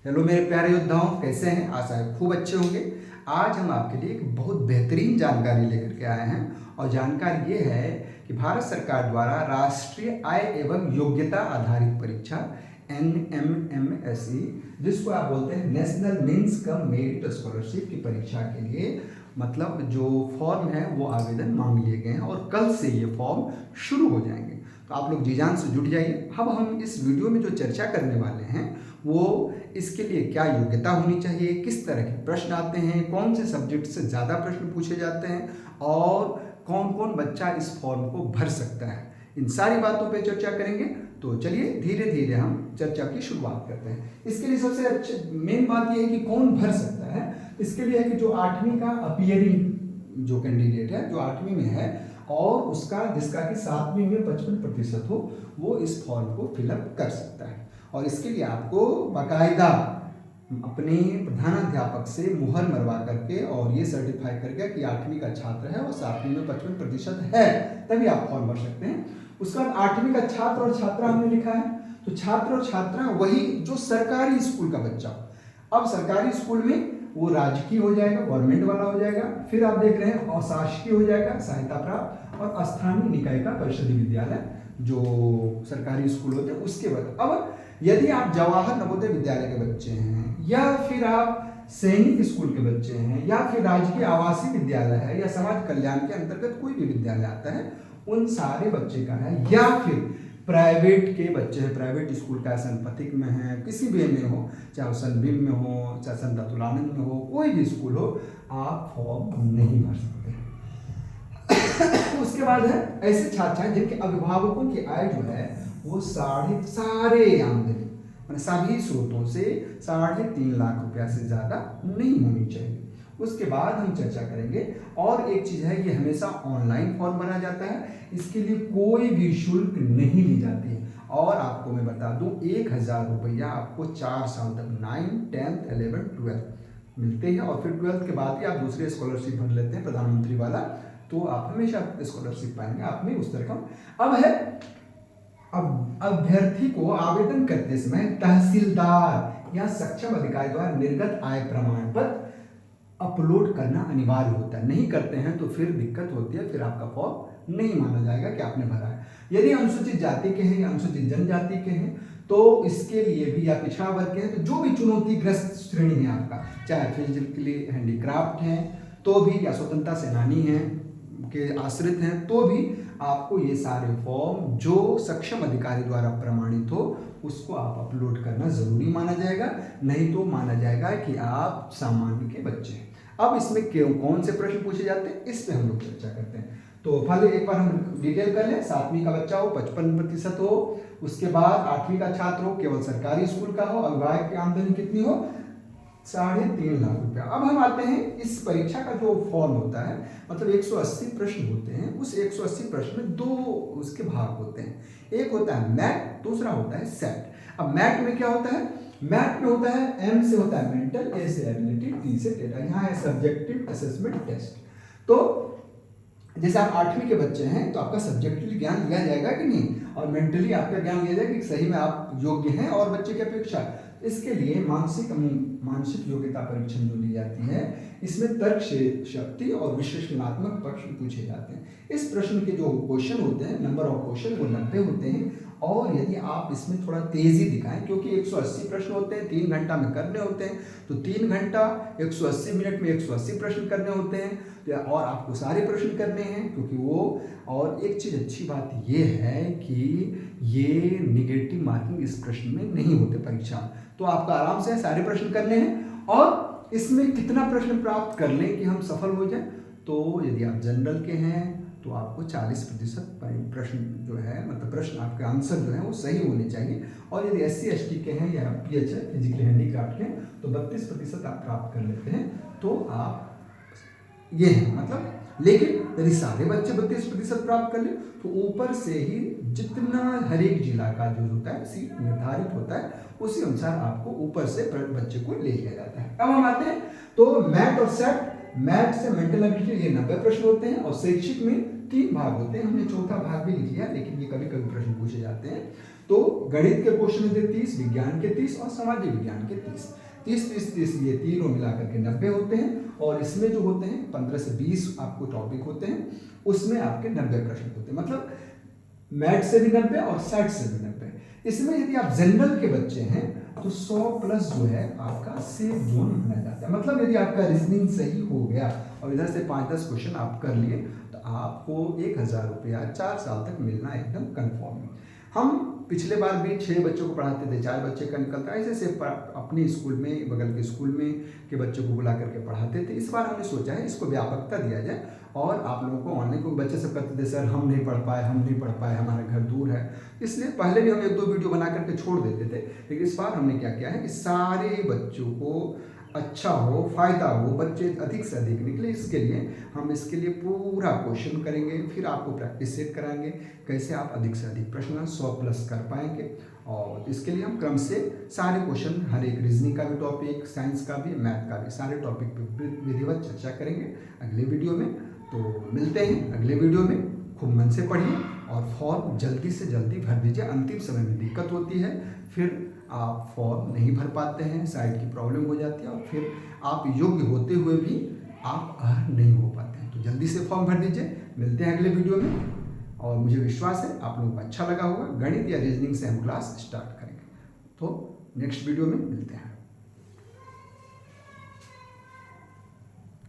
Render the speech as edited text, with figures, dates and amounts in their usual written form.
Hello मेरे प्यारे योद्धाओं, कैसे हैं? आशा है खूब अच्छे होंगे। आज हम आपके लिए एक बहुत बेहतरीन जानकारी लेकर के आए हैं और जानकारी ये है कि भारत सरकार द्वारा राष्ट्रीय आय एवं योग्यता आधारित परीक्षा NMMSE, जिसको आप बोलते हैं national means cum merit scholarship की परीक्षा के लिए मतलब जो फॉर्म है वो आवेदन मांग लिए गए हैं और कल से ये फॉर्म शुरू हो जाएंगे। तो आप लोग जी जान से जुट जाइए। अब हम इस वीडियो में जो चर्चा करने वाले हैं वो इसके लिए क्या योग्यता होनी चाहिए, किस तरह के प्रश्न आते हैं, कौन से सब्जेक्ट से ज़्यादा प्रश्न पूछे जाते हैं और कौन कौन बच्चा इस फॉर्म को भर सकता है, इन सारी बातों पे चर्चा करेंगे। तो चलिए धीरे धीरे हम चर्चा की शुरुआत करते हैं। इसके लिए सबसे अच्छी मेन बात यह है कि कौन भर सकता है। इसके लिए है कि जो 8वीं का अपीयरिंग जो कैंडिडेट है, जो 8वीं में है और उसका जिसका कि 7वीं में 55% हो, वो इस फॉर्म को फिलअप कर सकता है। और इसके लिए आपको बाकायदा अपने प्रधानाध्यापक से मुहर मरवा करके और ये सर्टिफाई करके कि 8वीं का छात्र है और 7वीं में 55% है, तभी आप फॉर्म भर सकते हैं। उसके बाद 8वीं का छात्र और छात्रा हमने लिखा है, तो छात्र और छात्रा वही जो सरकारी स्कूल का बच्चा। अब सरकारी स्कूल में वो राजकीय हो जाएगा, गवर्नमेंट वाला हो जाएगा, फिर आप देख रहे हैं अशासकीय हो जाएगा, सहायता प्राप्त, और स्थानीय निकाय का परिषदीय विद्यालय जो सरकारी स्कूल होते हैं उसके बाद। अब यदि आप जवाहर नवोदय विद्यालय के बच्चे हैं या फिर आप सैनिक स्कूल के बच्चे हैं या फिर राजकीय आवासीय विद्यालय है या समाज कल्याण के अंतर्गत कोई भी विद्यालय आता है, उन सारे बच्चे का है, या फिर प्राइवेट के बच्चे हैं, प्राइवेट स्कूल का संपथिक में है, किसी भी में हो, चाहे सन भीम में हो, चाहे संत अतुलानंद में हो, कोई भी स्कूल हो, आप फॉर्म नहीं भर सकते। उसके बाद है ऐसे छात्र हैं जिनके अभिभावकों की आय जो है वो सारे आमदनी मतलब सभी स्रोतों से 3.5 लाख रुपया से ज्यादा नहीं होनी चाहिए। उसके बाद हम चर्चा करेंगे। और एक चीज है, ये हमेशा ऑनलाइन फॉर्म भरा जाता है, इसके लिए कोई भी शुल्क नहीं ली जाती है। और आपको मैं बता दूं 1000 रुपया आपको 4 साल तक 9, 10th, 11th, 12th मिलते हैं। और फिर 12th के बाद ही आप दूसरे स्कॉलरशिप भर लेते हैं, प्रधानमंत्री वाला, तो आप हमेशा स्कॉलरशिप पाएंगे। आप में उस तरह का अब है। अब अभ्यर्थी को आवेदन करते समय तहसीलदार या सक्षम अधिकारी द्वारा निर्गत आय प्रमाण पत्र अपलोड करना अनिवार्य होता है। नहीं करते हैं तो फिर दिक्कत होती है, फिर आपका फॉर्म नहीं माना जाएगा कि आपने भरा है। यदि अनुसूचित जाति के हैं या अनुसूचित जनजाति के हैं तो इसके लिए भी, या पिछड़ा वर्ग के हैं तो जो भी चुनौतीग्रस्त श्रेणी है आपका, चाहे फिजिकली हैंडीक्राफ्ट हैं तो भी, या स्वतंत्रता सेनानी हैं के आश्रित हैं तो भी आपको ये सारे फॉर्म जो सक्षम अधिकारी द्वारा प्रमाणित हो उसको आप अपलोड करना जरूरी माना जाएगा, नहीं तो माना जाएगा कि आप सामान्य के बच्चे हैं। अब इसमें कौन से प्रश्न पूछे जाते हैं इस पे हम लोग चर्चा करते हैं। तो पहले एक बार हम डिटेल कर लें। 7वीं का बच्चा हो, 55% हो, उसके बाद 8वीं का छात्र हो, केवल सरकारी स्कूल का हो, अभिभावक की आमदनी कितनी हो, 3.5 लाख रुपया। अब हम आते हैं इस परीक्षा का जो फॉर्म होता है, मतलब 180 प्रश्न होते हैं। उस 180 प्रश्न में 2 उसके भाग होते हैं, एक होता है मैथ, दूसरा होता है सेट। अब मैथ में क्या होता है, मैथ में होता है M से होता है मेंटल, A से एबिलिटी, T से डेटा, यहाँ है सब्जेक्टिव असेसमेंट टेस्ट। तो जैसे आप 8वीं के बच्चे हैं तो आपका सब्जेक्टिव ज्ञान लिया जाएगा कि नहीं, और मेंटली आपका ज्ञान लिया जाएगा कि सही में आप योग्य हैं और बच्चे की अपेक्षा। इसके लिए मानसिक योग्यता परीक्षण जो ली जाती है, इसमें तर्क शक्ति और विश्लेषणात्मक प्रश्न पूछे जाते हैं। इस प्रश्न के जो क्वेश्चन होते हैं, नंबर ऑफ क्वेश्चन वो 90 होते हैं। और यदि आप इसमें थोड़ा तेजी दिखाएं, क्योंकि 180 प्रश्न होते हैं, 3 घंटा में करने होते हैं, तो 3 घंटा 180 मिनट में 180 प्रश्न करने होते हैं, और आपको सारे प्रश्न करने हैं क्योंकि वो। और एक चीज अच्छी बात ये है कि ये निगेटिव मार्किंग इस प्रश्न में नहीं होते परीक्षा में, तो आपको आराम से सारे प्रश्न करने हैं। और इसमें कितना प्रश्न प्राप्त कर लें कि हम सफल हो जाए, तो यदि आप जनरल के हैं तो आपको 40% प्रश्न जो है, मतलब प्रश्न आपके आंसर जो है वो सही होने चाहिए। और यदि SC ST के हैं या PH है, फिजिकली हैंडीक्राफ्ट के हैं, तो 32% आप प्राप्त कर लेते हैं, तो आप ये है मतलब। लेकिन यदि सारे बच्चे 32% प्राप्त कर ले तो ऊपर से ही जितना हर एक जिला का जो होता है सीट निर्धारित होता है, उसी अनुसार आपको ऊपर से बच्चे को ले लिया जाता है। अब हम आते हैं तो मैथ और सेट। मैथ से मेंटल एबिलिटी ये 90 प्रश्न होते हैं, और शैक्षिक में 3 भाग होते हैं। हमने चौथा भाग भी लिख लिया, लेकिन ये कभी कभी प्रश्न पूछे जाते हैं। तो गणित के क्वेश्चन थे 30, विज्ञान के 30 और सामाजिक विज्ञान के 30। 30 ये तीनों मिलाकर के 90 होते हैं, और इसमें जो होते हैं 15 से 20 आपको टॉपिक होते हैं, उसमें आपके 90 प्रश्न होते हैं। मतलब मैथ से भी 90 और सेट से भी 90। इसमें यदि आप जनरल के बच्चे हैं तो 100 प्लस जो है आपका सेफ जोन माना जाता है। मतलब यदि आपका रीजनिंग सही हो गया और इधर से 5-10 क्वेश्चन आप कर लिए तो आपको 1000 रुपया 4 साल तक मिलना एकदम कन्फर्म है। हम पिछले बार भी 6 बच्चों को पढ़ाते थे, 4 बच्चे का निकलता, ऐसे अपने स्कूल में, बगल के स्कूल में के बच्चों को बुला करके पढ़ाते थे। इस बार हमने सोचा है इसको व्यापकता दिया जाए और आप लोगों को ऑनलाइन, को बच्चे सब कहते थे सर हम नहीं पढ़ पाए, हमारा घर दूर है, इसलिए पहले भी हम 1-2 वीडियो बना करके छोड़ देते थे। लेकिन इस बार हमने क्या किया है कि सारे बच्चों को अच्छा हो, फायदा हो, बच्चे अधिक से अधिक निकले, इसके लिए हम इसके लिए पूरा क्वेश्चन करेंगे, फिर आपको प्रैक्टिस सेट कराएंगे कैसे आप अधिक से अधिक प्रश्न 100 प्लस कर पाएंगे। और इसके लिए हम क्रम से सारे क्वेश्चन, हर एक रीजनिंग का भी टॉपिक, साइंस का भी, मैथ का भी, सारे टॉपिक पे विधिवत चर्चा करेंगे अगले वीडियो में। तो मिलते हैं अगले वीडियो में, खूब मन से पढ़िए और फॉर्म जल्दी से जल्दी भर दीजिए। अंतिम समय में दिक्कत होती है, फिर आप फॉर्म नहीं भर पाते हैं, साइट की प्रॉब्लम हो जाती है और फिर आप योग्य होते हुए भी आप अर्ह नहीं हो पाते हैं। तो जल्दी से फॉर्म भर दीजिए। मिलते हैं अगले वीडियो में और मुझे विश्वास है आप लोगों को अच्छा लगा होगा। गणित या रीजनिंग से हम क्लास स्टार्ट करेंगे। तो नेक्स्ट वीडियो में मिलते हैं।